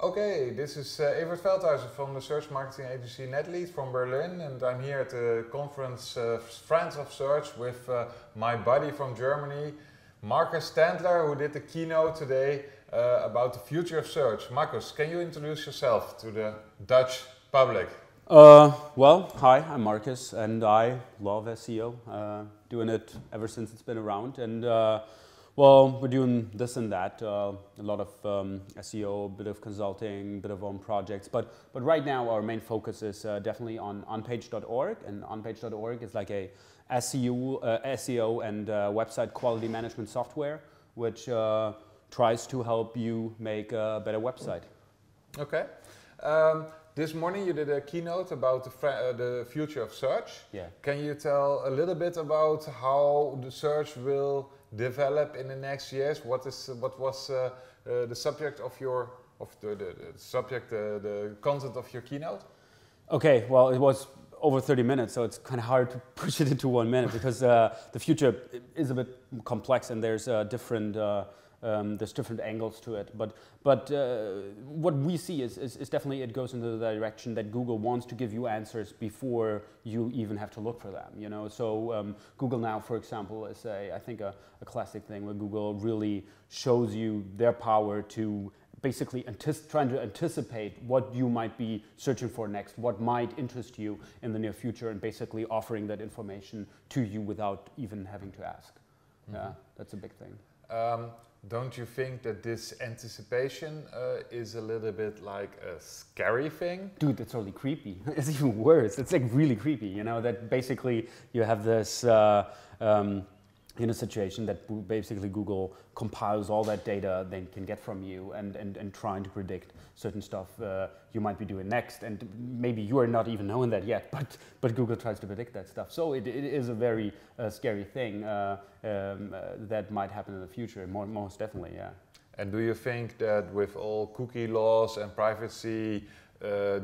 Okay, this is Evert Veldhuizen from the search marketing agency NetLead from Berlin, and I'm here at the conference Friends of Search with my buddy from Germany, Marcus Tandler, who did the keynote today about the future of search. Marcus, can you introduce yourself to the Dutch public? Well, hi, I'm Marcus, and I love SEO, doing it ever since it's been around, and well, we're doing this and that, a lot of SEO, a bit of consulting, a bit of own projects, but right now our main focus is definitely on onpage.org, and onpage.org is like a SEO and website quality management software, which tries to help you make a better website. Okay. This morning you did a keynote about the future of search. Yeah. Can you tell a little bit about how the search will develop in the next years? What was the subject of the content of your keynote? Okay, well, it was over 30 minutes, so it's kind of hard to push it into 1 minute because the future is a bit complex and there's different angles to it. But what we see is definitely it goes into the direction that Google wants to give you answers before you even have to look for them. You know, so Google Now, for example, is I think a classic thing where Google really shows you their power to basically trying to anticipate what you might be searching for next, what might interest you in the near future, and basically offering that information to you without even having to ask. Mm-hmm. Yeah, that's a big thing. Don't you think that this anticipation is a little bit like a scary thing? Dude, it's totally creepy. It's even worse. It's like really creepy, you know, that basically you have this in a situation that basically Google compiles all that data they can get from you and trying to predict certain stuff you might be doing next, and maybe you are not even knowing that yet, but Google tries to predict that stuff. So it is a very scary thing that might happen in the future, most definitely, yeah. And do you think that with all cookie laws and privacy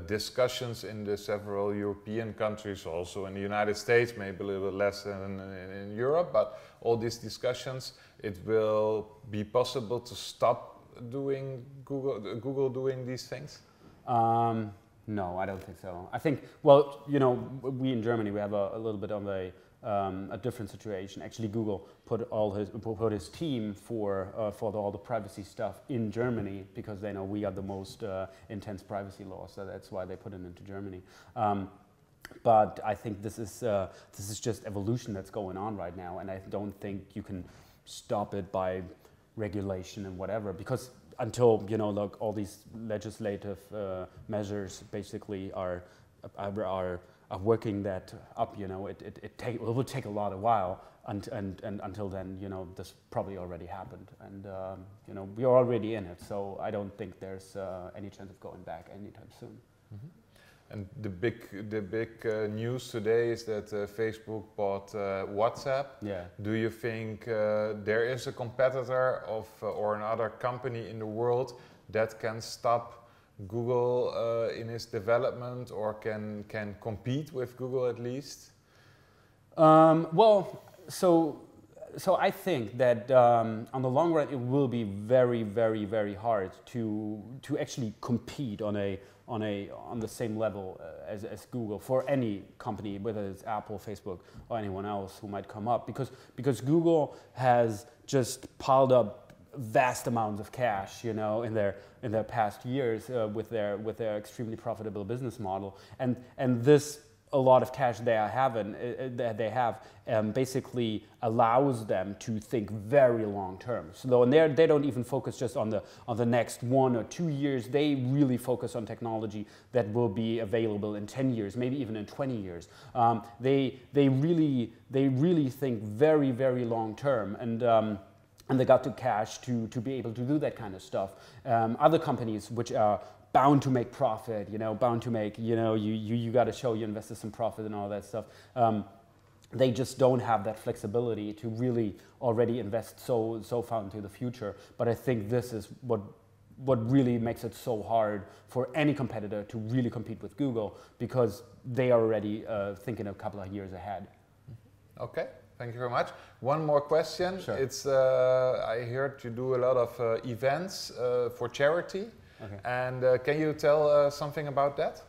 discussions in the several European countries, also in the United States, maybe a little bit less than in Europe, but all these discussions, it will be possible to stop doing Google doing these things? No, I don't think so. I think, well, you know, we in Germany, we have a little bit of a different situation. Actually, Google put his team for all the privacy stuff in Germany because they know we are the most intense privacy laws, so that's why they put it into Germany. But I think this is just evolution that's going on right now, and I don't think you can stop it by regulation and whatever, because until, you know, like all these legislative measures basically are working that up, you know, it will take a lot of while, and until then, you know, this probably already happened, and you know, we are already in it, so I don't think there's any chance of going back anytime soon. Mm-hmm. And the big news today is that Facebook bought WhatsApp. Yeah. Do you think there is a competitor or another company in the world that can stop Google in its development, or can compete with Google at least? Well, so I think that on the long run it will be very, very, very hard to actually compete on the same level as Google for any company, whether it's Apple, Facebook, or anyone else who might come up, because Google has just piled up vast amounts of cash, you know, in their past years with their extremely profitable business model, and this a lot of cash they have basically allows them to think very long term. So they don't even focus just on the next 1 or 2 years. They really focus on technology that will be available in 10 years, maybe even in 20 years. They really think very, very long term, and they got the cash to be able to do that kind of stuff. Other companies which are bound to make profit, you know, you got to show your investors some profit and all that stuff. They just don't have that flexibility to really already invest so far into the future. But I think this is what really makes it so hard for any competitor to really compete with Google, because they are already thinking a couple of years ahead. Okay. Thank you very much. One more question. Sure. It's I heard you do a lot of events for charity. Okay. And can you tell something about that?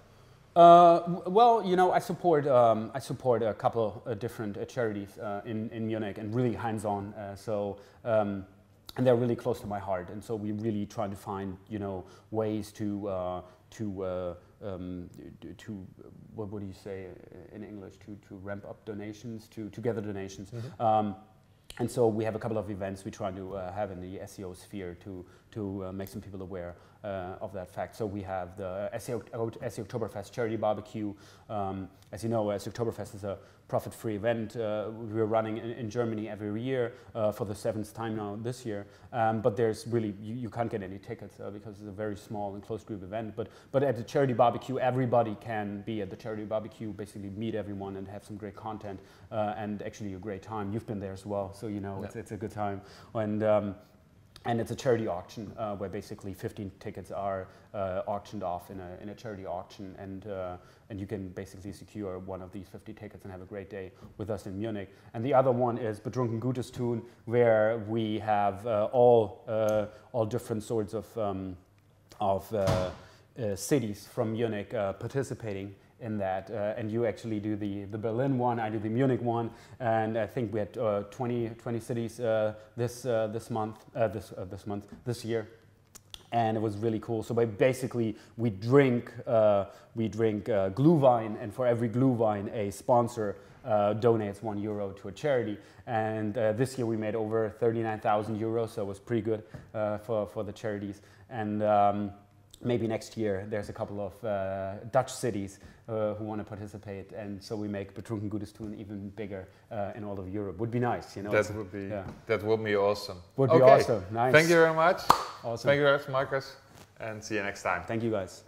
Well, you know, I support a couple of different charities in Munich, and really hands-on. And they're really close to my heart. And so we really try to find, you know, ways to what would you say in English, to ramp up donations, to gather donations. Mm-hmm. And so we have a couple of events we try to have in the SEO sphere to make some people aware of that fact. So we have the SEO Oktoberfest charity barbecue. As you know, SEO Oktoberfest is a profit-free event we're running in Germany every year for the 7th time now this year. But there's really, you can't get any tickets because it's a very small and closed group event. But at the charity barbecue, everybody can be at the charity barbecue, basically meet everyone and have some great content and actually a great time. You've been there as well, so you know it's a good time. And it's a charity auction where basically 15 tickets are auctioned off in a charity auction, and you can basically secure one of these 50 tickets and have a great day with us in Munich. And the other one is Betrunken-Gutes-Tun, where we have all different sorts of cities from Munich participating in that, and you actually do the Berlin one, I do the Munich one, and I think we had 20 cities this year, and it was really cool. So basically we drink Glühwein, and for every Glühwein a sponsor donates €1 to a charity, and this year we made over 39,000 euros, so it was pretty good for the charities. And maybe next year there's a couple of Dutch cities who want to participate, and so we make Betrunken-Gutes-Tun even bigger in all of Europe. Would be nice, you know. That would be awesome. Would be awesome. Nice. Thank you very much. Awesome. Thank you very much, Marcus, and see you next time. Thank you, guys.